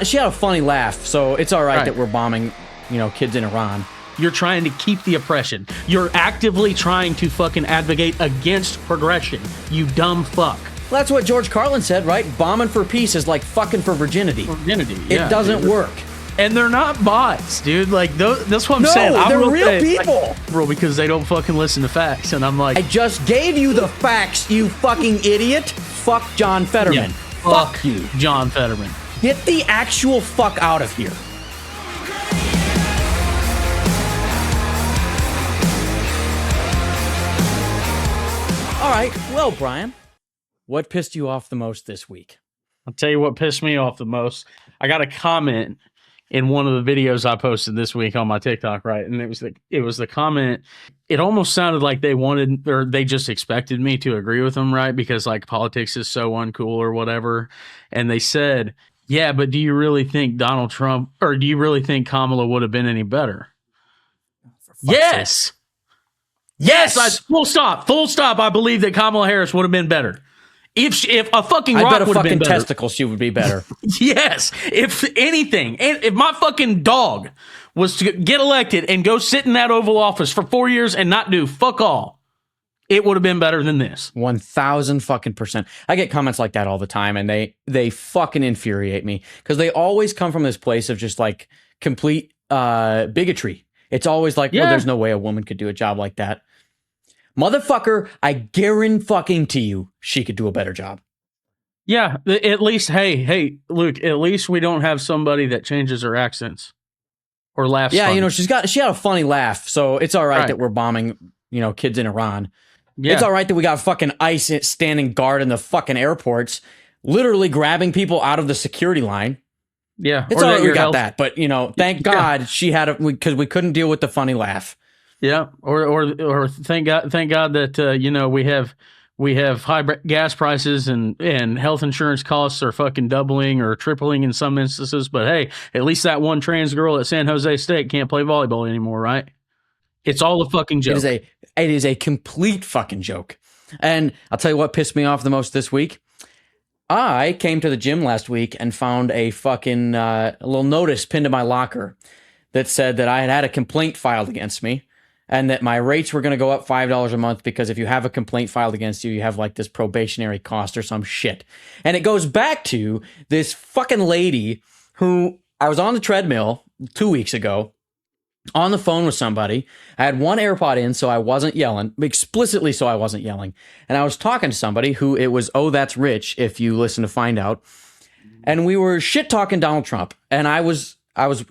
She had a funny laugh, so it's all right that we're bombing, kids in Iran. You're trying to keep the oppression. You're actively trying to fucking advocate against progression. You dumb fuck. Well, that's what George Carlin said, right? Bombing for peace is like fucking for virginity. Yeah, it doesn't work. And they're not bots, dude. Like, that's what I'm saying. No, they're real people. Bro, because they don't fucking listen to facts. And I'm like... I just gave you the facts, you fucking idiot. Fuck John Fetterman. Yeah, fuck you. John Fetterman. Get the actual fuck out of here. All right, well, Bryan, what pissed you off the most this week? I'll tell you what pissed me off the most. I got a comment in one of the videos I posted this week on my TikTok, right? And it was the comment. It almost sounded like they wanted, or they just expected me to agree with them, right? Because like politics is so uncool or whatever. And they said, yeah, but do you really think Donald Trump, or do you really think Kamala would have been any better? Yes. Yes. Full stop. I believe that Kamala Harris would have been better. If a fucking rock would have been better. Testicle, she would be better. Yes. If anything, if my fucking dog was to get elected and go sit in that Oval Office for 4 years and not do fuck all, it would have been better than this. 1,000 fucking %. I get comments like that all the time, and they fucking infuriate me because they always come from this place of just like complete bigotry. It's always like, well, there's no way a woman could do a job like that. Motherfucker, I guarantee you she could do a better job. Yeah, at least, hey, Luke, at least we don't have somebody that changes her accents or laughs. Yeah, funny. she had a funny laugh, so it's all right that we're bombing, kids in Iran. Yeah. It's all right that we got fucking ICE standing guard in the fucking airports, literally grabbing people out of the security line. Yeah, it's all right we got that, but thank God she had it because we couldn't deal with the funny laugh. Yeah, or thank God that we have high gas prices and health insurance costs are fucking doubling or tripling in some instances. But hey, at least that one trans girl at San Jose State can't play volleyball anymore, right? It's all a fucking joke. It is a complete fucking joke. And I'll tell you what pissed me off the most this week. I came to the gym last week and found a fucking a little notice pinned to my locker that said that I had a complaint filed against me. And that my rates were going to go up $5 a month because if you have a complaint filed against you, you have like this probationary cost or some shit. And it goes back to this fucking lady who I was on the treadmill 2 weeks ago on the phone with somebody. I had one AirPod in, so I wasn't yelling, explicitly so I wasn't yelling. And I was talking to somebody who it was, oh, that's Rich, if you listen to find out. And we were shit talking Donald Trump. And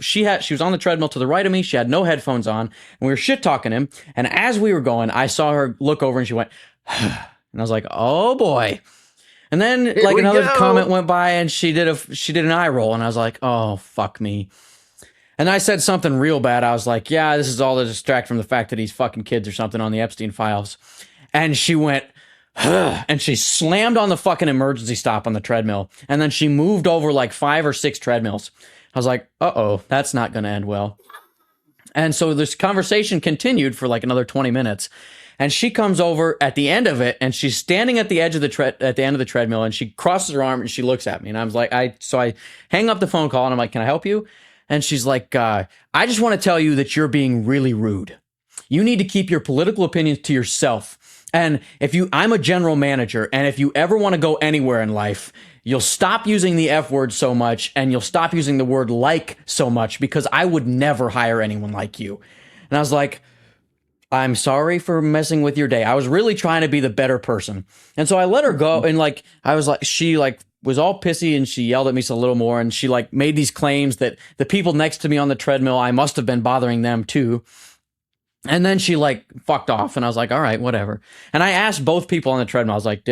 she was on the treadmill to the right of me. She had no headphones on, and we were shit talking him. And as we were going, I saw her look over and she went, and I was like, oh boy. And then like another comment went by and she did an eye roll, and I was like, oh fuck me. And I said something real bad. I was like, yeah, this is all to distract from the fact that he's fucking kids or something on the Epstein files. And she went, and she slammed on the fucking emergency stop on the treadmill. And then she moved over like 5 or 6 treadmills. I was like, uh-oh, that's not going to end well. And so this conversation continued for like another 20 minutes. And she comes over at the end of it, and she's standing at the edge of at the end of the treadmill, and she crosses her arm and she looks at me. And I was like, so I hang up the phone call and I'm like, can I help you? And she's like, I just want to tell you that you're being really rude. You need to keep your political opinions to yourself. And I'm a general manager, and if you ever want to go anywhere in life, you'll stop using the F word so much, and you'll stop using the word like so much, because I would never hire anyone like you. And I was like, I'm sorry for messing with your day. I was really trying to be the better person. And so I let her go, and like, she was all pissy, and she yelled at me a little more, and she like made these claims that the people next to me on the treadmill, I must have been bothering them too. And then she like fucked off, and I was like, all right, whatever. And I asked both people on the treadmill, I was like,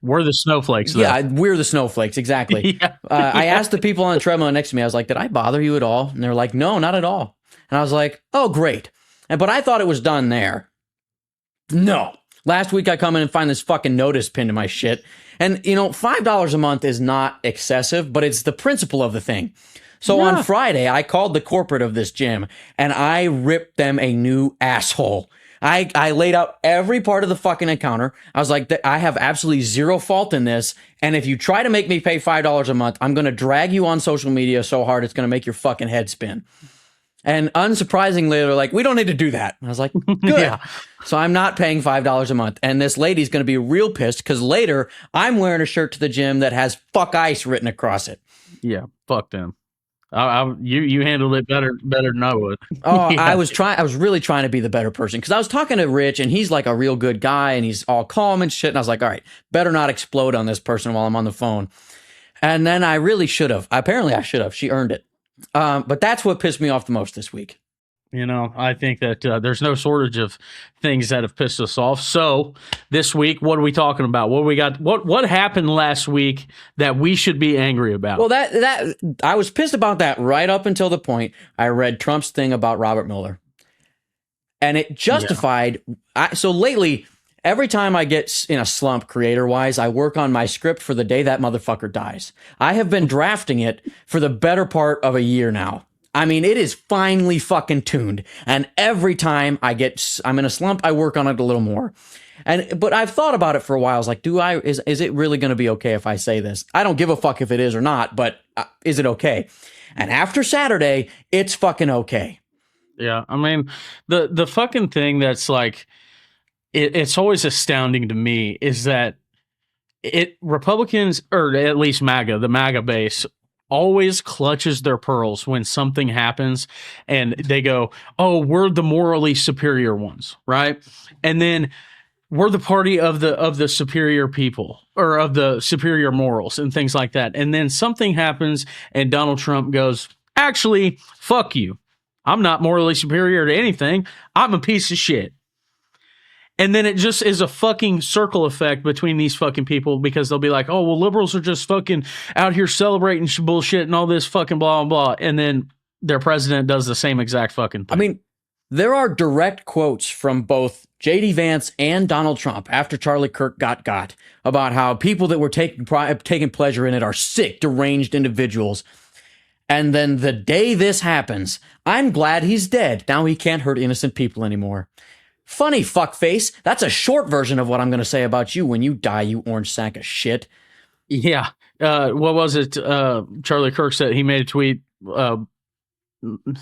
we're the snowflakes, though. Yeah, we're the snowflakes, exactly. Yeah. I asked the people on the treadmill next to me, I was like, did I bother you at all? And they're like, no, not at all. And I was like, oh, great. But I thought it was done there. No. Last week I come in and find this fucking notice pinned to my shit. And, $5 a month is not excessive, but it's the principle of the thing. So on Friday, I called the corporate of this gym, and I ripped them a new asshole. I laid out every part of the fucking encounter. I was like, I have absolutely zero fault in this. And if you try to make me pay $5 a month, I'm going to drag you on social media so hard it's going to make your fucking head spin. And unsurprisingly, they're like, we don't need to do that. And I was like, good. Yeah. So I'm not paying $5 a month. And this lady's going to be real pissed because later I'm wearing a shirt to the gym that has fuck ice written across it. Yeah, fuck them. You handled it better than I would. Oh, Yeah. I was really trying to be the better person because I was talking to Rich and he's like a real good guy and he's all calm and shit. And I was like, all right, better not explode on this person while I'm on the phone. And then I really should have. Apparently I should have. She earned it. But that's what pissed me off the most this week. You know, I think that there's no shortage of things that have pissed us off. So this week, what are we talking about? What we got? What happened last week that we should be angry about? Well, that I was pissed about that right up until the point I read Trump's thing about Robert Mueller, and it justified. Yeah. So lately, every time I get in a slump, creator-wise, I work on my script for the day that motherfucker dies. I have been drafting it for the better part of a year now. I mean, it is finally fucking tuned. And every time I'm in a slump, I work on it a little more. But I've thought about it for a while. I was like, is it really going to be okay if I say this? I don't give a fuck if it is or not, but is it okay? And after Saturday, it's fucking okay. Yeah. I mean, the fucking thing that's like, it's always astounding to me is that Republicans, or at least MAGA, the MAGA base, always clutches their pearls when something happens and they go, oh, we're the morally superior ones, right? And then we're the party of the superior people or of the superior morals and things like that. And then something happens and Donald Trump goes, actually, fuck you. I'm not morally superior to anything. I'm a piece of shit. And then it just is a fucking circle effect between these fucking people because they'll be like, oh, well, liberals are just fucking out here celebrating bullshit and all this fucking blah, blah, blah. And then their president does the same exact fucking thing. I mean, there are direct quotes from both J.D. Vance and Donald Trump after Charlie Kirk got about how people that were taking pleasure in it are sick, deranged individuals. And then the day this happens, I'm glad he's dead. Now he can't hurt innocent people anymore. Funny fuckface. That's a short version of what I'm going to say about you when you die, you orange sack of shit. Yeah. What was it? Charlie Kirk said he made a tweet. It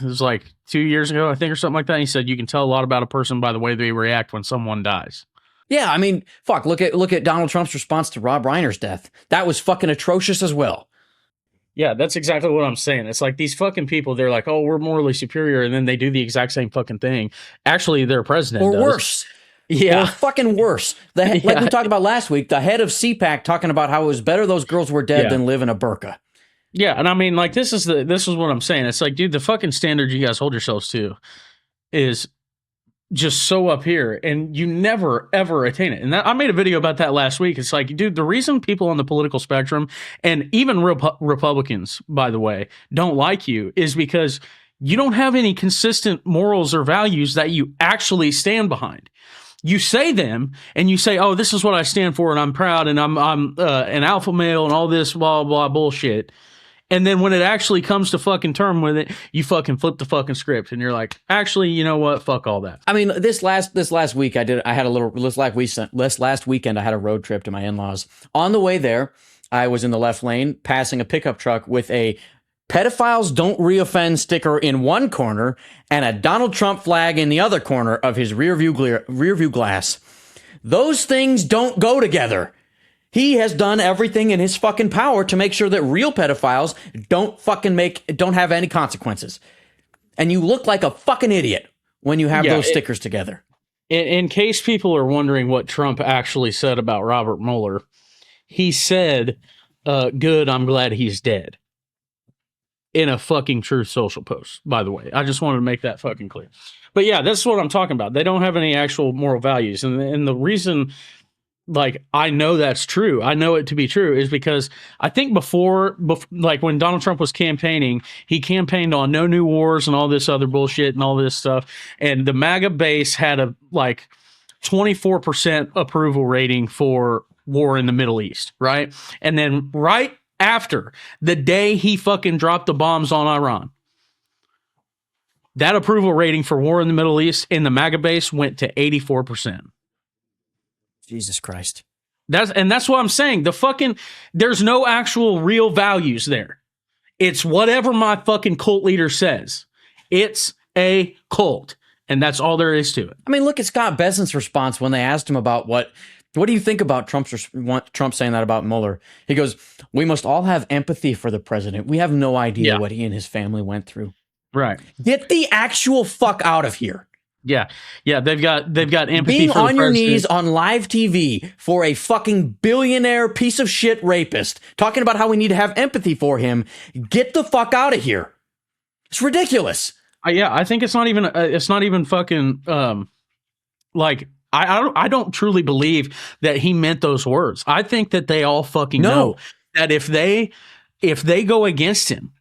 was like 2 years ago, I think, or something like that. He said you can tell a lot about a person by the way they react when someone dies. Yeah, I mean, fuck. Look at Donald Trump's response to Rob Reiner's death. That was fucking atrocious as well. Yeah, that's exactly what I'm saying. It's like these fucking people, they're like, oh, we're morally superior, and then they do the exact same fucking thing. Actually, their president does. Worse. Yeah. Or fucking worse. Like we talked about last week, the head of CPAC talking about how it was better those girls were dead than live in a burqa. Yeah, and I mean, like, this is what I'm saying. It's like, dude, the fucking standard you guys hold yourselves to is just so up here, and you never ever attain it. And I made a video about that last week. It's like, dude, the reason people on the political spectrum and even Republicans, by the way, don't like you is because you don't have any consistent morals or values that you actually stand behind. You say them and you say, oh, this is what I stand for and I'm proud and I'm an alpha male and all this blah blah bullshit. And then when it actually comes to fucking term with it, you fucking flip the fucking script and you're like, actually, you know what? Fuck all that. I mean, this last week last weekend I had a road trip to my in-laws. On the way there, I was in the left lane passing a pickup truck with a pedophiles don't reoffend sticker in one corner and a Donald Trump flag in the other corner of his rearview glass. Those things don't go together. He has done everything in his fucking power to make sure that real pedophiles don't have any consequences. And you look like a fucking idiot when you have those stickers together. In case people are wondering what Trump actually said about Robert Mueller, he said, good, I'm glad he's dead. In a fucking Truth Social post, by the way. I just wanted to make that fucking clear. But yeah, that's what I'm talking about. They don't have any actual moral values. And the reason, like, I know that's true, I know it to be true, is because I think before like when Donald Trump was campaigning, he campaigned on no new wars and all this other bullshit and all this stuff. And the MAGA base had a like 24% approval rating for war in the Middle East, right? And then right after the day he fucking dropped the bombs on Iran, that approval rating for war in the Middle East in the MAGA base went to 84%. Jesus Christ. That's what I'm saying. There's no actual real values there. It's whatever my fucking cult leader says. It's a cult. And that's all there is to it. I mean, look at Scott Bessent's response when they asked him about what do you think about Trump saying that about Mueller? He goes, we must all have empathy for the president. We have no idea what he and his family went through. Right. Get the actual fuck out of here. Yeah. Yeah. They've got empathy being for the on your president. knees on live TV for a fucking billionaire piece of shit rapist, talking about how we need to have empathy for him. Get the fuck out of here. It's ridiculous. I think it's not even fucking like I don't truly believe that he meant those words. I think that they all fucking know that if they go against him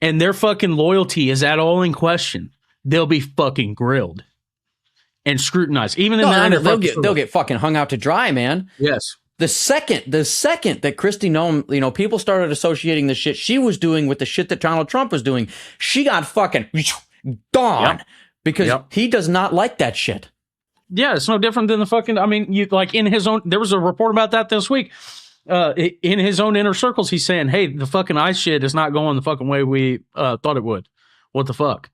and their fucking loyalty is at all in question, they'll be fucking grilled and scrutinized. Even in they'll get fucking hung out to dry, man. Yes. The second that Kristi Noem, people started associating the shit she was doing with the shit that Donald Trump was doing, she got fucking gone because he does not like that shit. Yeah, it's no different than the fucking. I mean, in his own. There was a report about that this week. In his own inner circles, he's saying, "Hey, the fucking ICE shit is not going the fucking way we thought it would. What the fuck?"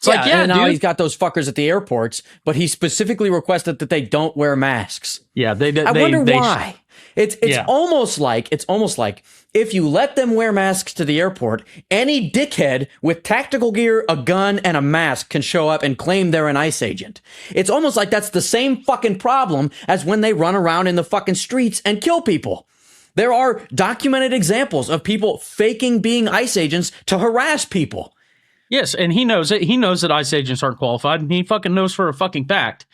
It's and now he's got those fuckers at the airports, but he specifically requested that they don't wear masks. Yeah, they did. I wonder why. It's almost like if you let them wear masks to the airport, any dickhead with tactical gear, a gun, and a mask can show up and claim they're an ICE agent. It's almost like that's the same fucking problem as when they run around in the fucking streets and kill people. There are documented examples of people faking being ICE agents to harass people. Yes, and he knows it. He knows that ICE agents aren't qualified, and he fucking knows for a fucking fact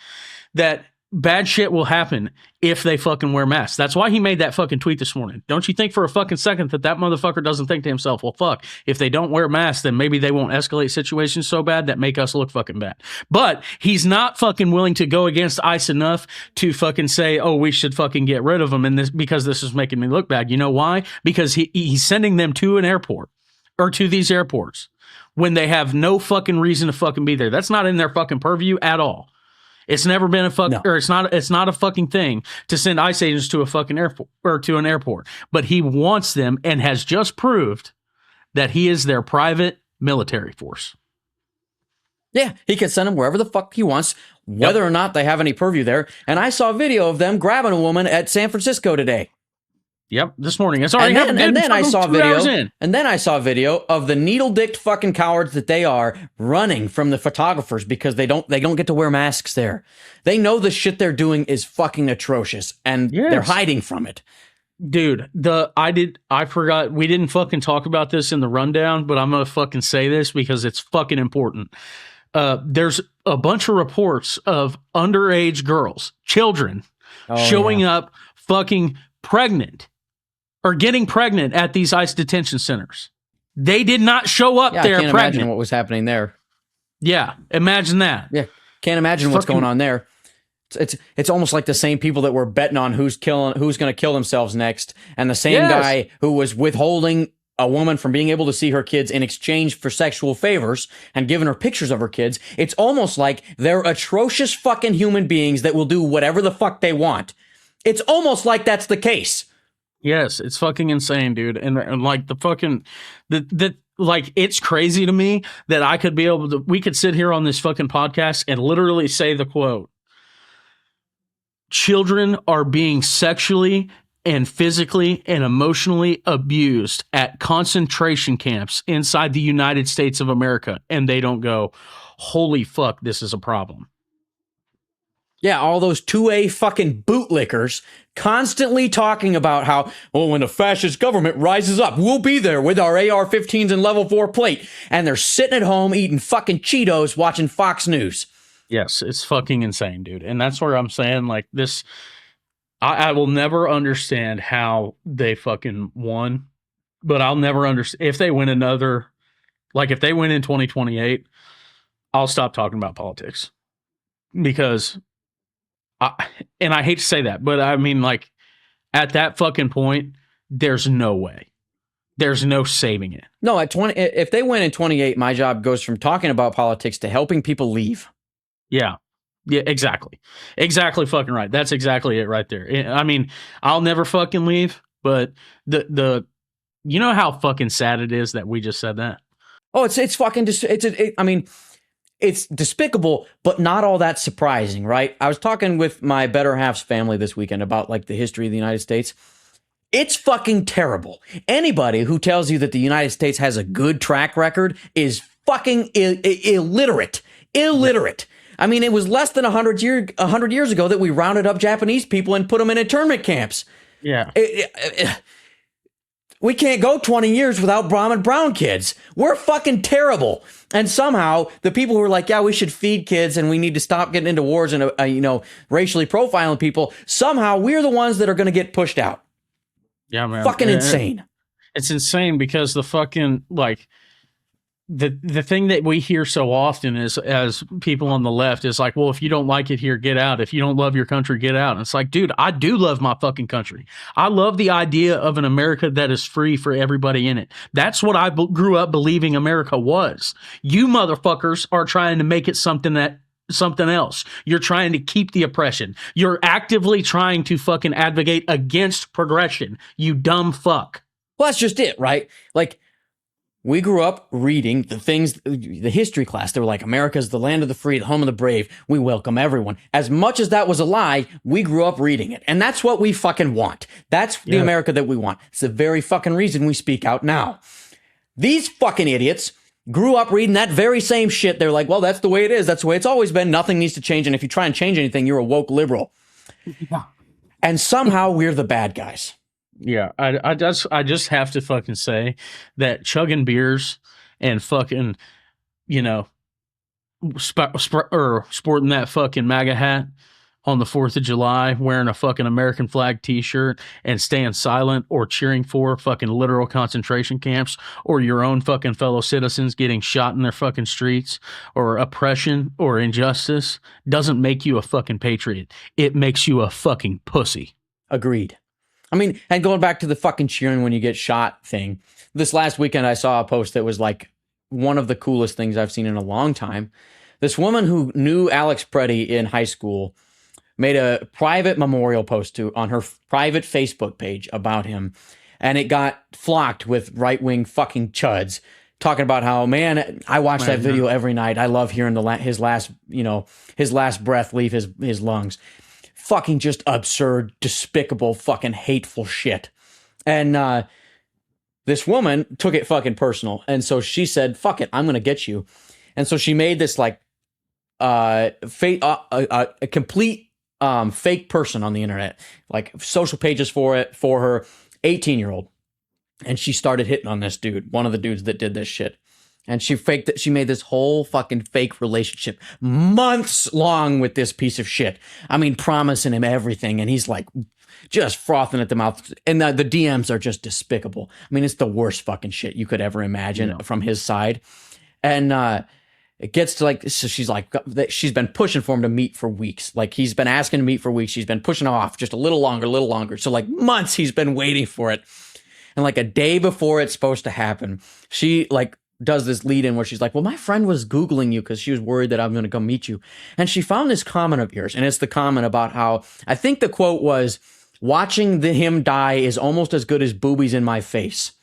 that bad shit will happen if they fucking wear masks. That's why he made that fucking tweet this morning. Don't you think for a fucking second that motherfucker doesn't think to himself, well, fuck, if they don't wear masks, then maybe they won't escalate situations so bad that make us look fucking bad. But he's not fucking willing to go against ICE enough to fucking say, oh, we should fucking get rid of them because this is making me look bad. You know why? Because he's sending them to an airport or to these airports when they have no fucking reason to fucking be there. That's not in their fucking purview at all. It's never been it's not a fucking thing to send ICE agents to a fucking airport or to an airport. But he wants them and has just proved that he is their private military force. Yeah, he can send them wherever the fuck he wants, whether or not they have any purview there. And I saw a video of them grabbing a woman at San Francisco today. Yep, this morning. It's already happened. And then I saw a video of the needle-dicked fucking cowards that they are running from the photographers because they don't get to wear masks there. They know the shit they're doing is fucking atrocious and they're hiding from it. Dude, I forgot we didn't fucking talk about this in the rundown, but I'm gonna fucking say this because it's fucking important. There's a bunch of reports of underage girls, children, showing up fucking pregnant. Or getting pregnant at these ICE detention centers. They did not show up there I can't pregnant. Imagine what was happening there. Yeah, imagine that. Yeah, can't imagine what's going on there. It's almost like the same people that were betting on who's going to kill themselves next, and the same guy who was withholding a woman from being able to see her kids in exchange for sexual favors and giving her pictures of her kids. It's almost like they're atrocious fucking human beings that will do whatever the fuck they want. It's almost like that's the case. Yes, it's fucking insane, dude. And like the fucking like it's crazy to me that I could be able to we could sit here on this fucking podcast and literally say the quote. Children are being sexually and physically and emotionally abused at concentration camps inside the United States of America, and they don't go, holy fuck, this is a problem. Yeah, all those 2A fucking bootlickers constantly talking about how, when the fascist government rises up, we'll be there with our AR-15s and level 4 plate. And they're sitting at home eating fucking Cheetos watching Fox News. Yes, it's fucking insane, dude. And that's where I'm saying, like, this, I will never understand how they fucking won, but I'll never understand if they win another, like, if they win in 2028, I'll stop talking about politics because and I hate to say that, but I mean, like, at that fucking point, there's no way. there's no saving it. No, at 20, if they win in 28, my job goes from talking about politics to helping people leave. Yeah. Yeah, exactly. Exactly fucking right. That's exactly it right there. I mean, I'll never fucking leave, but you know how fucking sad it is that we just said that? Oh, it's fucking, I mean, it's despicable, but not all that surprising, right? I was talking with my better half's family this weekend about like the history of the United States. It's fucking terrible. Anybody who tells you that the United States has a good track record is fucking illiterate. Illiterate. I mean, it was less than 100 years ago that we rounded up Japanese people and put them in internment camps. Yeah. We can't go 20 years without Brahmin brown kids. We're fucking terrible. And somehow the people who are like, yeah, we should feed kids and we need to stop getting into wars and, racially profiling people. Somehow we're the ones that are going to get pushed out. Yeah, man. Fucking insane. It's insane because the fucking, like, the thing that we hear so often is, as people on the left, is like, well, if you don't like it here, get out. If you don't love your country, get out. And it's like, dude, I do love my fucking country. I love the idea of an America that is free for everybody in it. That's what I grew up believing America was. You motherfuckers are trying to make it something else. You're trying to keep the oppression. You're actively trying to fucking advocate against progression. You dumb fuck. Well, that's just it, right? Like, we grew up reading the history class. They were like, America's the land of the free, the home of the brave. We welcome everyone. As much as that was a lie, we grew up reading it. And that's what we fucking want. That's the America that we want. It's the very fucking reason we speak out now. These fucking idiots grew up reading that very same shit. They're like, well, that's the way it is. That's the way it's always been. Nothing needs to change. And if you try and change anything, you're a woke liberal. Yeah. And somehow we're the bad guys. Yeah, I just have to fucking say that chugging beers and fucking, sporting that fucking MAGA hat on the 4th of July, wearing a fucking American flag t-shirt and staying silent or cheering for fucking literal concentration camps or your own fucking fellow citizens getting shot in their fucking streets or oppression or injustice doesn't make you a fucking patriot. It makes you a fucking pussy. Agreed. I mean, and going back to the fucking cheering when you get shot thing, this last weekend I saw a post that was like one of the coolest things I've seen in a long time. This woman who knew Alex Pretti in high school made a private memorial post on her private Facebook page about him, and it got flocked with right-wing fucking chuds talking about how, man, I watch that video every night. I love hearing his last breath leave his lungs. Fucking just absurd, despicable, fucking hateful shit. And this woman took it fucking personal. And so she said, fuck it, I'm going to get you. And so she made this like a complete fake person on the internet, like social pages for her 18-year-old. And she started hitting on this dude, one of the dudes that did this shit. And she faked it. She made this whole fucking fake relationship months long with this piece of shit. I mean, promising him everything. And he's like just frothing at the mouth. And the DMs are just despicable. I mean, it's the worst fucking shit you could ever imagine from his side. And it gets to like, so she's like, she's been pushing for him to meet for weeks. Like he's been asking to meet for weeks. She's been pushing off just a little longer. So like months he's been waiting for it. And like a day before it's supposed to happen, she like does this lead in where she's like, well, my friend was Googling you because she was worried that I'm going to come meet you. And she found this comment of yours. And it's the comment about how, I think the quote was, watching him die is almost as good as boobies in my face.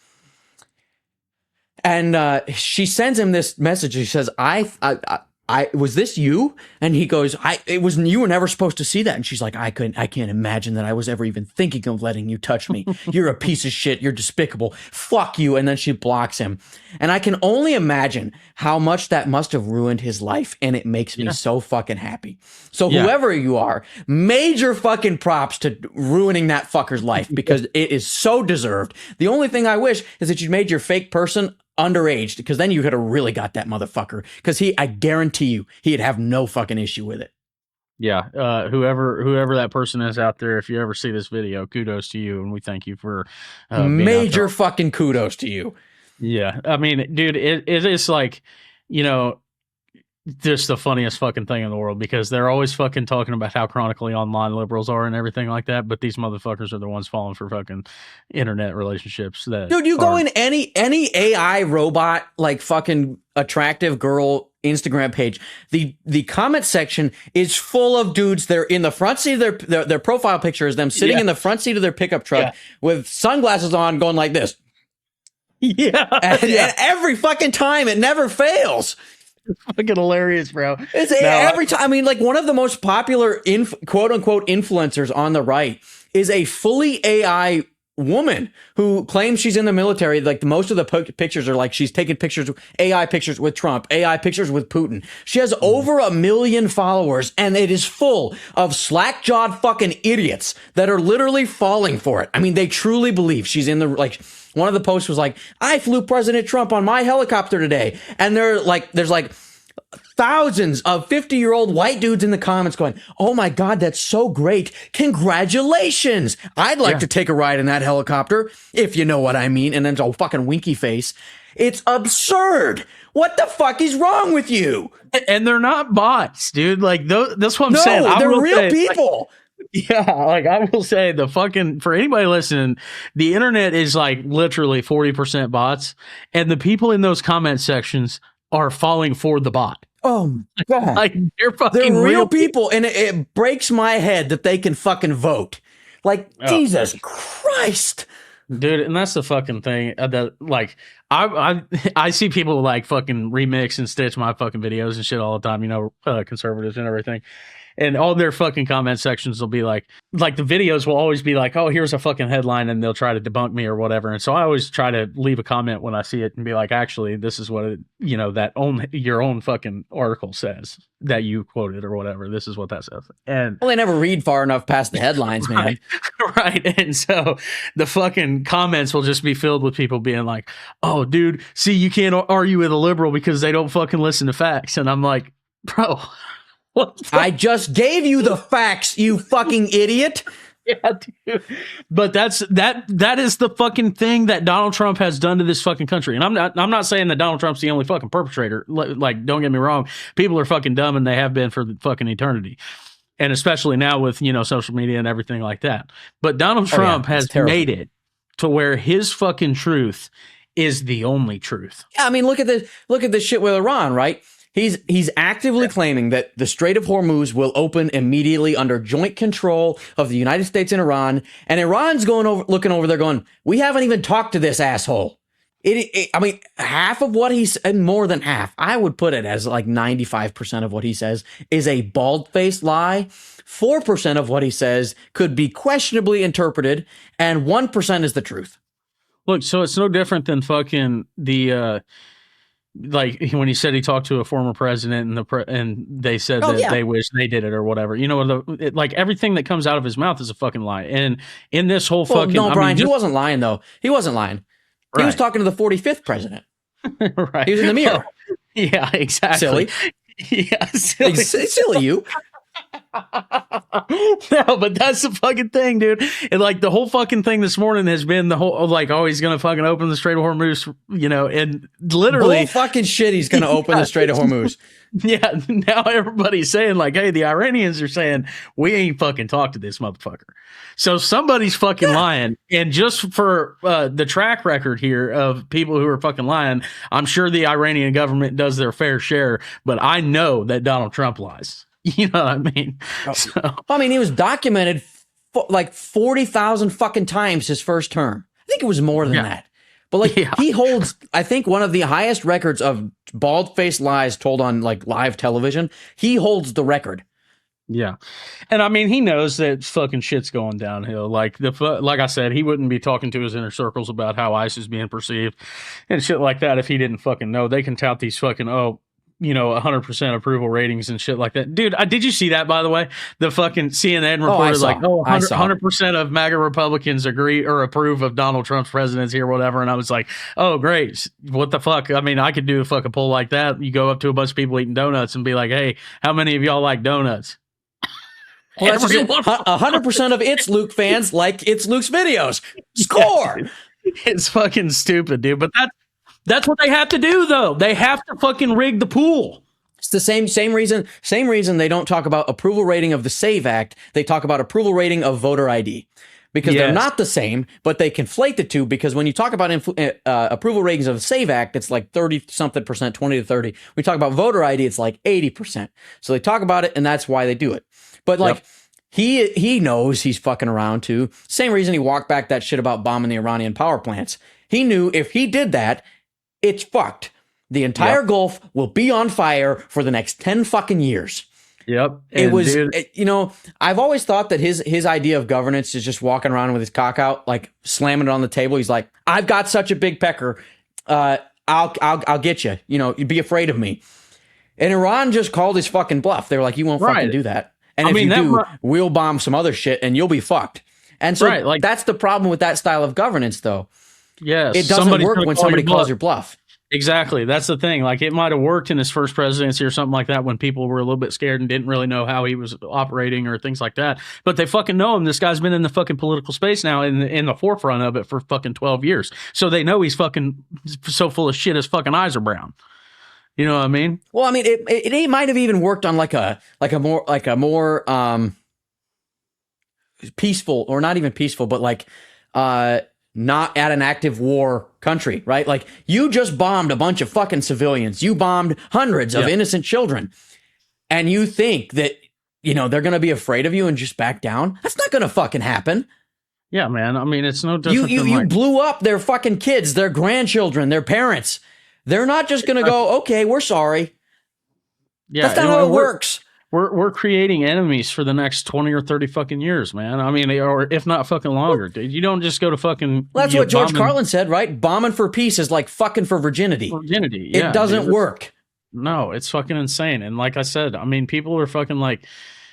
And she sends him this message. She says, I was this you? And he goes, it was, you were never supposed to see that. And she's like, I can't imagine that I was ever even thinking of letting you touch me. You're a piece of shit. You're despicable. Fuck you. And then she blocks him. And I can only imagine how much that must have ruined his life. And it makes me so fucking happy. So whoever you are, major fucking props to ruining that fucker's life because it is so deserved. The only thing I wish is that you made your fake person underage, because then you could have really got that motherfucker, because I guarantee you he'd have no fucking issue with it. Yeah, whoever that person is out there, if you ever see this video, kudos to you, and we thank you for major fucking kudos to you. Yeah, I mean, dude, it is like, just the funniest fucking thing in the world, because they're always fucking talking about how chronically online liberals are and everything like that, but these motherfuckers are the ones falling for fucking internet relationships. That Dude, you go in any AI robot, like fucking attractive girl Instagram page, the comment section is full of dudes. They're in the front seat of their profile picture is them sitting in the front seat of their pickup truck with sunglasses on, going like this. And every fucking time, it never fails. It's fucking hilarious, bro. It's every time. I mean, like, one of the most popular quote unquote influencers on the right is a fully AI woman who claims she's in the military. Like, most of the pictures are like she's taking pictures, AI pictures with Trump, AI pictures with Putin. She has over 1 million followers, and it is full of slack-jawed fucking idiots that are literally falling for it. I mean, they truly believe she's in the, like, one of the posts was like, I flew President Trump on my helicopter today. And there's like thousands of 50-year-old white dudes in the comments going, oh my God, that's so great. Congratulations. I'd like to take a ride in that helicopter, if you know what I mean. And then a fucking winky face. It's absurd. What the fuck is wrong with you? And they're not bots, dude. Like, that's what I'm saying. No, they're real people. Like I will say, the fucking, for anybody listening, the internet is like literally 40% bots, and the people in those comment sections are falling for the bot. Oh my God. Like, they're real people, and it breaks my head that they can fucking vote. Like, Jesus Christ. Dude, and that's the fucking thing that, like, I see people like fucking remix and stitch my fucking videos and shit all the time, you know, conservatives and everything. And all their fucking comment sections will be like the videos will always be like, oh, here's a fucking headline, and they'll try to debunk me or whatever. And so I always try to leave a comment when I see it and be like, actually, this is what your own fucking article says that you quoted or whatever. This is what that says. And well, they never read far enough past the headlines, man. Right. And so the fucking comments will just be filled with people being like, oh, dude, see, you can't argue with a liberal because they don't fucking listen to facts. And I'm like, bro. I just gave you the facts, you fucking idiot. Yeah, dude. But that is the fucking thing that Donald Trump has done to this fucking country. And I'm not saying that Donald Trump's the only fucking perpetrator. Like, don't get me wrong. People are fucking dumb, and they have been for fucking eternity. And especially now with, you know, social media and everything like that. But Donald Trump has made it to where his fucking truth is the only truth. Yeah, I mean, look at this shit with Iran, right? He's actively claiming that the Strait of Hormuz will open immediately under joint control of the United States and Iran. And Iran's looking over there going, we haven't even talked to this asshole. I mean, half of what he's, and more than half, I would put it as like 95% of what he says is a bald-faced lie. 4% of what he says could be questionably interpreted, and 1% is the truth. Look, so it's no different than fucking like when he said he talked to a former president and they said they wish they did it or whatever. You know, like everything that comes out of his mouth is a fucking lie. And in this whole fucking... No, Brian, he wasn't lying, though. He wasn't lying. Right. He was talking to the 45th president. Right. He was in the mirror. Yeah, exactly. Silly. Yeah, silly. Silly you. No, but that's the fucking thing, dude. And like the whole fucking thing this morning has been the whole, like, oh, he's gonna fucking open the Strait of Hormuz, you know, and literally bull fucking shit, he's gonna open the Strait of Hormuz. Yeah, now everybody's saying like, hey, the Iranians are saying we ain't fucking talked to this motherfucker. So somebody's fucking lying. And just for the track record here of people who are fucking lying, I'm sure the Iranian government does their fair share, but I know that Donald Trump lies. You know what I mean? So. I mean, he was documented like 40,000 fucking times his first term. I think it was more than that. But like he holds, I think, one of the highest records of bald-faced lies told on like live television. He holds the record. Yeah. And I mean, he knows that fucking shit's going downhill. Like like I said, he wouldn't be talking to his inner circles about how ICE is being perceived and shit like that if he didn't fucking know. They can tout these fucking, 100% approval ratings and shit like that. Dude, did you see that, by the way? The fucking CNN reported 100% of MAGA Republicans agree or approve of Donald Trump's presidency or whatever. And I was like, oh, great. What the fuck? I mean, I could do a fucking poll like that. You go up to a bunch of people eating donuts and be like, hey, how many of y'all like donuts? Well, 100% of It's Luke fans like It's Luke's videos. Score! Yeah, it's fucking stupid, dude. But that's what they have to do, though. They have to fucking rig the pool. It's the same reason they don't talk about approval rating of the SAVE Act. They talk about approval rating of voter ID. Because they're not the same, but they conflate the two. Because when you talk about approval ratings of the SAVE Act, it's like 30-something%, 20 to 30. When we talk about voter ID, it's like 80%. So they talk about it, and that's why they do it. But like he knows he's fucking around too. Same reason he walked back that shit about bombing the Iranian power plants. He knew if he did that, it's fucked. The entire Gulf will be on fire for the next 10 fucking years. Yep. It was, you know, I've always thought that his idea of governance is just walking around with his cock out, like slamming it on the table. He's like, I've got such a big pecker. I'll get you. You know, you'd be afraid of me. And Iran just called his fucking bluff. They were like, you won't fucking do that. And if you do, we'll bomb some other shit and you'll be fucked. And so like, that's the problem with that style of governance, though. Yes. It doesn't work when somebody calls your bluff. Exactly. That's the thing. Like, it might have worked in his first presidency or something like that when people were a little bit scared and didn't really know how he was operating or things like that. But they fucking know him. This guy's been in the fucking political space now in the forefront of it for fucking 12 years. So they know he's fucking so full of shit his fucking eyes are brown. You know what I mean? Well, I mean, it might have even worked on like a more peaceful, or not even peaceful, but like not at an active war country, right? Like, you just bombed a bunch of fucking civilians. You bombed hundreds of innocent children. And you think that, you know, they're going to be afraid of you and just back down? That's not going to fucking happen. Yeah, man. I mean, it's no different. You blew up their fucking kids, their grandchildren, their parents. They're not just going to go, okay, we're sorry. Yeah, that's not how it works. We're creating enemies for the next 20 or 30 fucking years, man. I mean, or if not fucking longer, dude. You don't just go to fucking... Well, that's what George Carlin said, right? Bombing for peace is like fucking for virginity. Virginity, yeah. It doesn't work. No, it's fucking insane. And like I said, I mean, people are fucking like,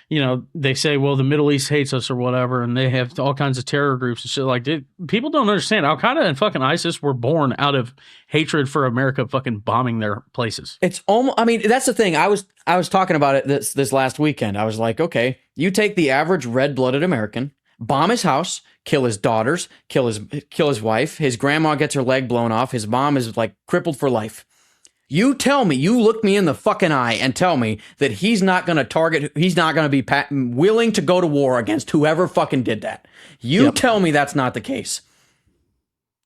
you know, they say, well, the Middle East hates us or whatever, and they have all kinds of terror groups and shit. Like, dude, people don't understand. Al-Qaeda and fucking ISIS were born out of hatred for America fucking bombing their places. It's almost, I mean, that's the thing. I was talking about it this last weekend. I was like, okay, you take the average red-blooded American, bomb his house, kill his daughters, kill his wife, his grandma gets her leg blown off, his mom is like crippled for life. You tell me, you look me in the fucking eye and tell me that he's not going to be willing to go to war against whoever fucking did that. You tell me that's not the case.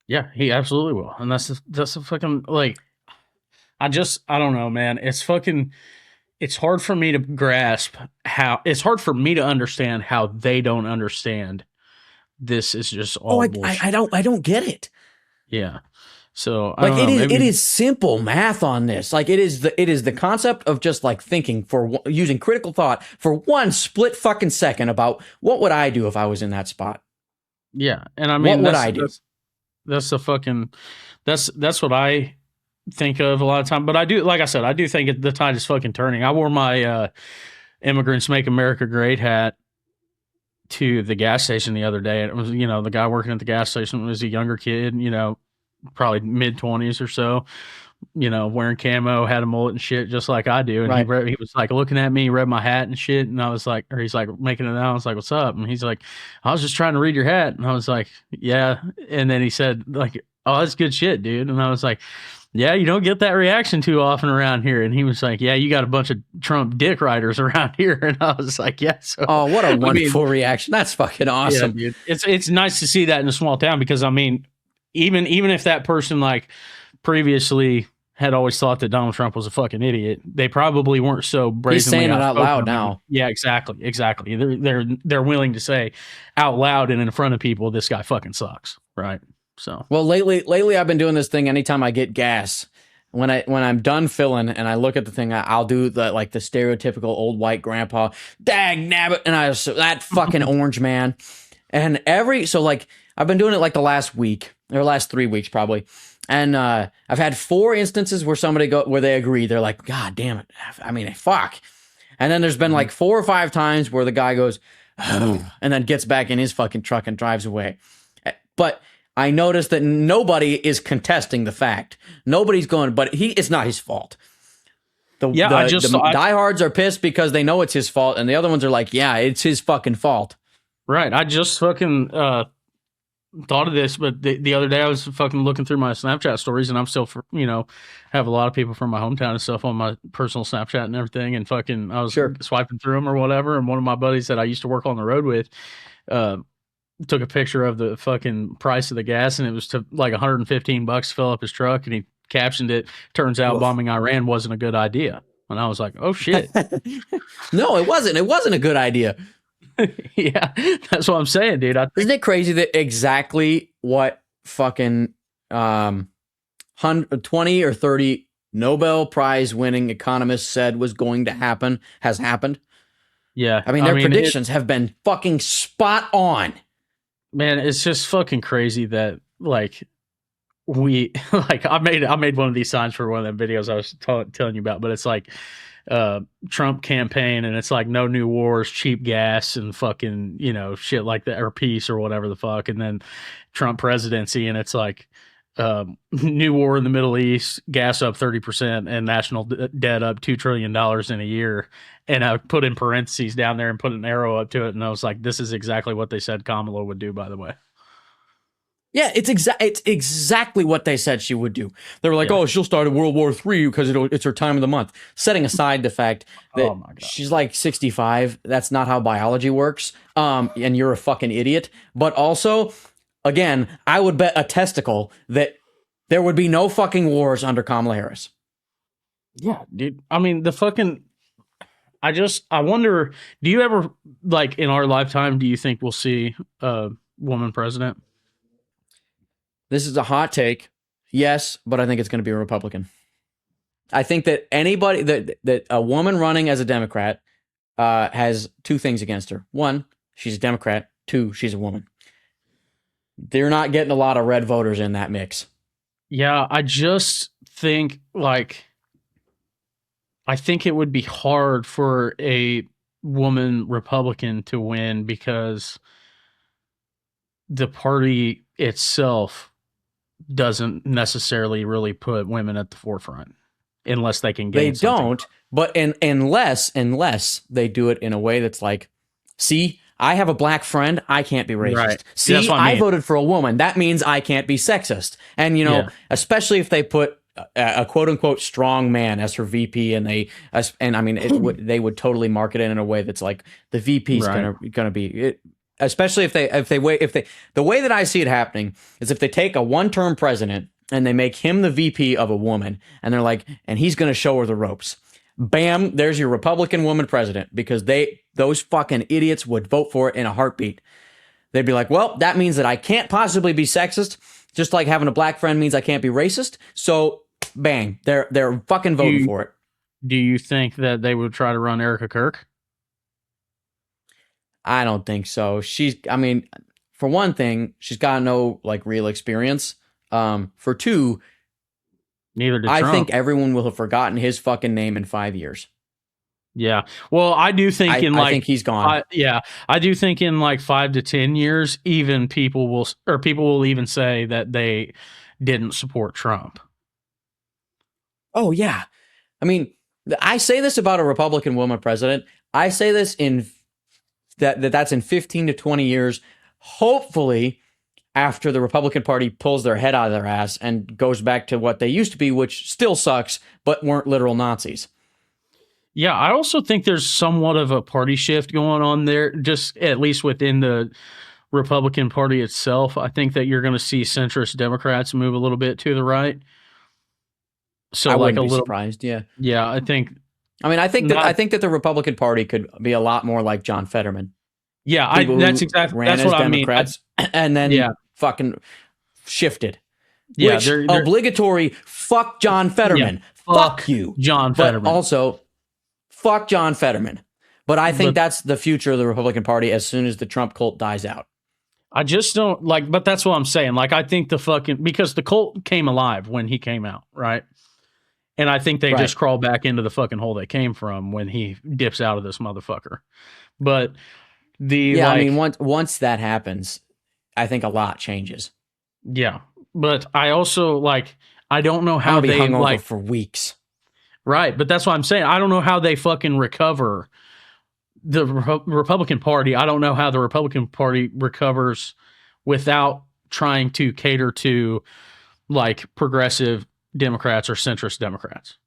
Yeah, he absolutely will. And that's a fucking, like, I don't know, man. It's hard for me to grasp it's hard for me to understand how they don't understand. This is just all bullshit. I don't get it. Yeah. So like, it is simple math on this. Like, it is the concept of just like thinking using critical thought for one split fucking second about what would I do if I was in that spot. Yeah, and I mean, what would I do? That's what I think of a lot of time. But I do, like I said, I do think the tide is fucking turning. I wore my "Immigrants Make America Great" hat to the gas station the other day, and it was, you know, the guy working at the gas station was a younger kid, you know, probably mid-20s or so, you know, wearing camo, had a mullet and shit, just like I do. And he was like looking at me, read my hat and shit. And I was like, or he's like making it out. I was like, what's up? And he's like, I was just trying to read your hat. And I was like, yeah. And then he said, like, oh, that's good shit, dude. And I was like, yeah, you don't get that reaction too often around here. And he was like, yeah, you got a bunch of Trump dick riders around here. And I was like, yeah. So, oh, what a wonderful reaction. That's fucking awesome. Yeah, dude. It's nice to see that in a small town, because I mean, even if that person like previously had always thought that Donald Trump was a fucking idiot, they probably weren't so brazenly. He's saying it out loud now. Yeah, exactly. They're willing to say out loud and in front of people, this guy fucking sucks, right? So, well, lately I've been doing this thing. Anytime I get gas, when I'm done filling and I look at the thing, I'll do the stereotypical old white grandpa, dag nabbit, and that fucking orange man. And I've been doing it like the last week or last 3 weeks probably. And I've had 4 instances where where they agree. They're like, God damn it. I mean, fuck. And then there's been like 4 or 5 times where the guy goes, oh, and then gets back in his fucking truck and drives away. But I noticed that nobody is contesting the fact. Nobody's going, but it's not his fault. The diehards are pissed because they know it's his fault. And the other ones are like, yeah, it's his fucking fault. Right. I just fucking thought of this, but the other day I was fucking looking through my Snapchat stories, and I'm still, have a lot of people from my hometown and stuff on my personal Snapchat and everything, and fucking I was swiping through them or whatever, and one of my buddies that I used to work on the road with, took a picture of the fucking price of the gas, and it was to like $115 to fill up his truck, and he captioned it, "Turns out bombing Iran wasn't a good idea." And I was like, oh shit. No, it wasn't. It wasn't a good idea. Yeah, that's what I'm saying, dude. Isn't it crazy that exactly what fucking 20 or 30 Nobel Prize winning economists said was going to happen has happened? Yeah. I mean, their predictions have been fucking spot on. Man, it's just fucking crazy that like I made one of these signs for one of the videos I was telling you about, but it's like Trump campaign, and it's like no new wars, cheap gas, and fucking shit like that, or peace or whatever the fuck, and then Trump presidency, and it's like new war in the Middle East, gas up 30%, and national debt up $2 trillion in a year. And I put in parentheses down there and put an arrow up to it, and I was like, this is exactly what they said Kamala would do, by the way. Yeah, it's exactly what they said she would do. They were like, oh, she'll start a World War III because it's her time of the month. Setting aside the fact that she's like 65, that's not how biology works, and you're a fucking idiot. But also, again, I would bet a testicle that there would be no fucking wars under Kamala Harris. Yeah, dude. I mean, I wonder, do you ever, like, in our lifetime, do you think we'll see a woman president? This is a hot take, yes, but I think it's going to be a Republican. I think that anybody that a woman running as a Democrat has two things against her. One, she's a Democrat. Two, she's a woman. They're not getting a lot of red voters in that mix. Yeah, I just think I think it would be hard for a woman Republican to win because the party itself doesn't necessarily really put women at the forefront unless they can gain something. They don't, but unless they do it in a way that's like, see, I have a black friend, I can't be racist. Right. See, that's what I mean. Voted for a woman, that means I can't be sexist. And especially if they put a quote unquote strong man as her VP, and they would totally market it in a way that's like the VP is gonna be it. Especially the way that I see it happening is if they take a one-term president and they make him the VP of a woman, and they're like, and he's going to show her the ropes. Bam, there's your Republican woman president, because those fucking idiots would vote for it in a heartbeat. They'd be like, well, that means that I can't possibly be sexist, just like having a black friend means I can't be racist. So, bang, they're fucking voting for it. Do you think that they would try to run Erica Kirk? I don't think so. For one thing, she's got no like real experience. For two, neither did Trump. I think everyone will have forgotten his fucking name in 5 years. Yeah. Well, I do think I think he's gone. I do think in like 5 to 10 years, even people will even say that they didn't support Trump. Oh yeah. I mean, I say this about a Republican woman president. I say this in that's in 15 to 20 years, hopefully after the Republican Party pulls their head out of their ass and goes back to what they used to be, which still sucks, but weren't literal Nazis. Yeah, I also think there's somewhat of a party shift going on there, just at least within the Republican Party itself. I think that you're going to see centrist Democrats move a little bit to the right. So I wouldn't be surprised, yeah. Yeah, I think that the Republican Party could be a lot more like John Fetterman. Yeah, that's exactly that's what Democrats, I mean. And then fucking shifted. Yeah, which obligatory. Fuck John Fetterman. Yeah, fuck you, John Fetterman. But also, fuck John Fetterman. But I think that's the future of the Republican Party as soon as the Trump cult dies out. I just don't like. But that's what I'm saying. Like, I think because the cult came alive when he came out, right? And I think they just crawl back into the fucking hole they came from when he dips out of this motherfucker. But once that happens, I think a lot changes. Yeah, but I also I don't know how they hung for weeks. Right, but that's what I'm saying. I don't know how they fucking recover the Republican Party. I don't know how the Republican Party recovers without trying to cater to like progressive Democrats or centrist Democrats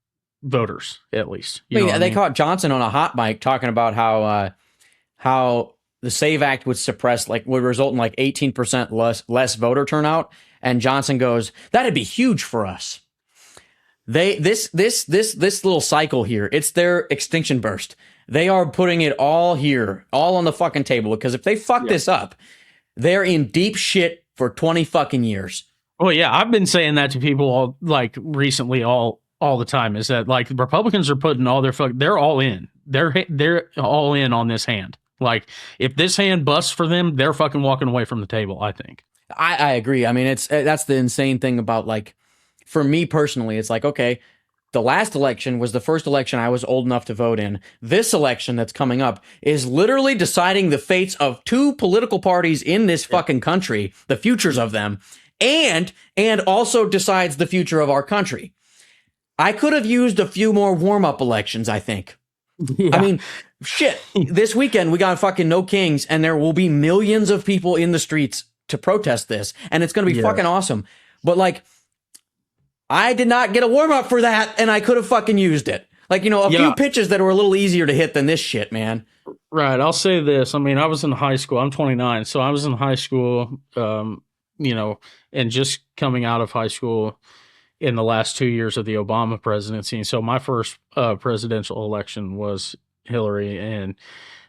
voters, at least. I mean, they caught Johnson on a hot mic talking about how the SAVE Act would would result in like 18% less voter turnout. And Johnson goes, that'd be huge for us. This little cycle here, it's their extinction burst. They are putting it all here, all on the fucking table, because if they fuck this up, they're in deep shit for 20 fucking years. Well, yeah, I've been saying that to people all like recently, all the time, is that like the Republicans are putting all they're all in. They're all in on this hand. Like if this hand busts for them, they're fucking walking away from the table, I think. I agree. I mean, that's the insane thing about, like, for me personally, it's like, okay, the last election was the first election I was old enough to vote in. This election that's coming up is literally deciding the fates of two political parties in this fucking country, the futures of them, and also decides the future of our country. I could have used a few more warm-up elections, I think. Yeah. I mean, shit, this weekend we got fucking no kings, and there will be millions of people in the streets to protest this, and it's going to be fucking awesome. But like, I did not get a warm up for that, and I could have fucking used it. Like, you know, a few pitches that were a little easier to hit than this shit, man. Right. I'll say this. I mean, I was in high school. I'm 29, so I was in high school, you know, and just coming out of high school in the last 2 years of the Obama presidency. So my first presidential election was Hillary and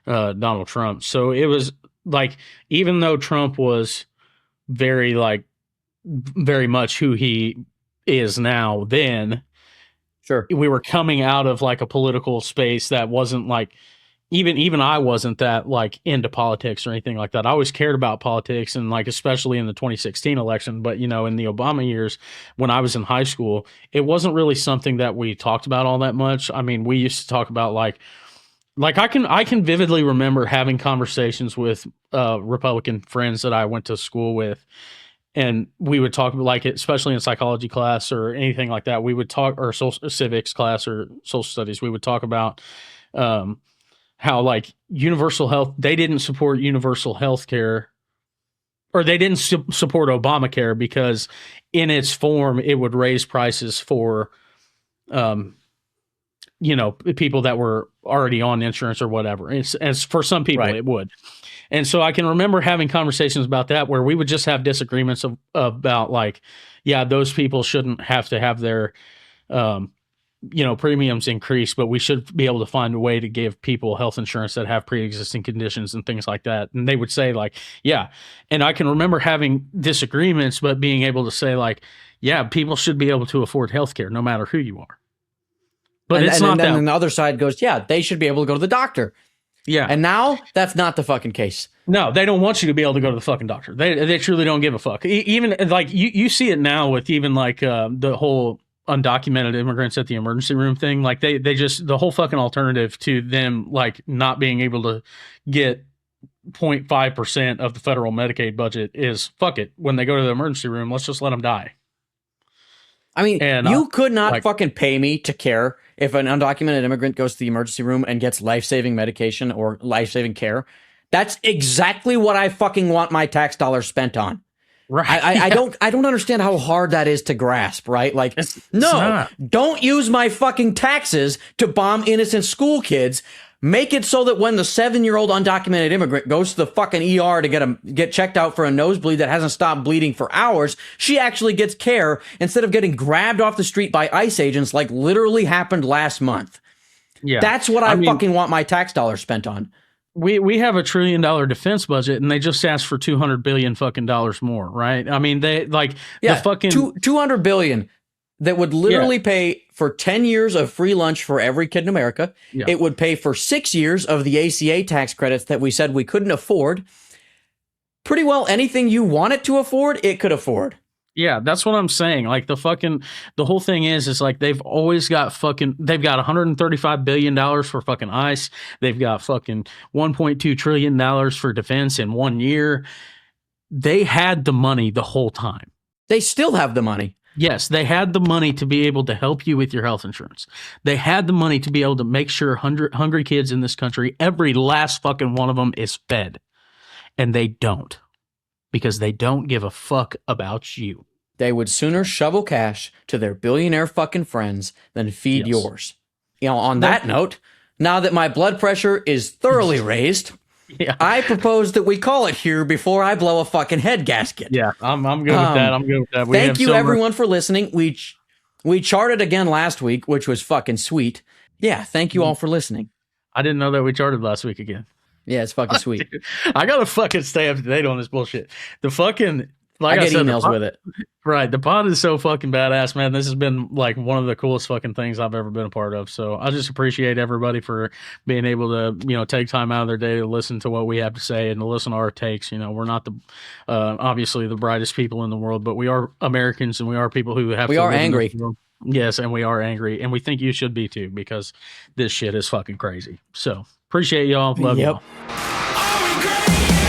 Donald Trump. So it was like, even though Trump was very much who he is now, then sure, we were coming out of like a political space that wasn't like, even I wasn't that like into politics or anything like that. I always cared about politics, and like especially in the 2016 election. But you know, in the Obama years when I was in high school, it wasn't really something that we talked about all that much. I mean, we used to talk about like I can vividly remember having conversations with Republican friends that I went to school with, and we would talk like, especially in psychology class or anything like that, we would talk, or civics class or social studies, we would talk about how like universal health, they didn't support universal health care, or they didn't support Obamacare because in its form, it would raise prices for, you know, people that were already on insurance or whatever. As for some people, it would. And so I can remember having conversations about that where we would just have disagreements about like, yeah, those people shouldn't have to have their, you know, premiums increased, but we should be able to find a way to give people health insurance that have pre-existing conditions and things like that. And they would say like, yeah. And I can remember having disagreements, but being able to say like, yeah, people should be able to afford healthcare no matter who you are. But it's not that. And then the other side goes, yeah, they should be able to go to the doctor. Yeah. And now that's not the fucking case. No, they don't want you to be able to go to the fucking doctor. They truly don't give a fuck. Even like you see it now with even like the whole undocumented immigrants at the emergency room thing. Like they just, the whole fucking alternative to them like not being able to get 0.5% of the federal Medicaid budget is fuck it. When they go to the emergency room, let's just let them die. I mean, you could not fucking pay me to care if an undocumented immigrant goes to the emergency room and gets life-saving medication or life-saving care. That's exactly what I fucking want my tax dollars spent on. Right. I don't understand how hard that is to grasp, right? Like, don't use my fucking taxes to bomb innocent school kids. Make it so that when the 7-year-old undocumented immigrant goes to the fucking ER to get checked out for a nosebleed that hasn't stopped bleeding for hours, she actually gets care instead of getting grabbed off the street by ICE agents like literally happened last month. Yeah. That's what I mean, fucking want my tax dollars spent on. We have $1 trillion defense budget, and they just asked for $200 billion fucking dollars more, right? I mean, they like the fucking $200 billion that would literally pay for 10 years of free lunch for every kid in America. Yeah. It would pay for 6 years of the ACA tax credits that we said we couldn't afford. Pretty well anything you want it to afford, it could afford. Yeah, that's what I'm saying. Like the whole thing is like they've always got they've got $135 billion for fucking ICE. They've got fucking $1.2 trillion for defense in 1 year. They had the money the whole time. They still have the money. Yes, they had the money to be able to help you with your health insurance. They had the money to be able to make sure hungry kids in this country, every last fucking one of them is fed. And they don't. because they don't give a fuck about you. They would sooner shovel cash to their billionaire fucking friends than feed Yes. yours. On that note, now that my blood pressure is thoroughly raised, Yeah. I propose that we call it here before I blow a fucking head gasket. Yeah, I'm good with that. I'm good with that. Thank you, everyone, for listening. We charted again last week, which was fucking sweet. Yeah, thank you all for listening. I didn't know that we charted last week again. Yeah, it's fucking sweet. Dude, I gotta fucking stay up to date on this bullshit. The fucking like I get said, emails with it. Right, the pod is so fucking badass, man. This has been like one of the coolest fucking things I've ever been a part of. So I just appreciate everybody for being able to, take time out of their day to listen to what we have to say and to listen to our takes. We're not the obviously the brightest people in the world, but we are Americans and we are people who have. We to are live in angry. this world. Yes, and we are angry, and we think you should be too because this shit is fucking crazy. So appreciate y'all. Love y'all. Are we great?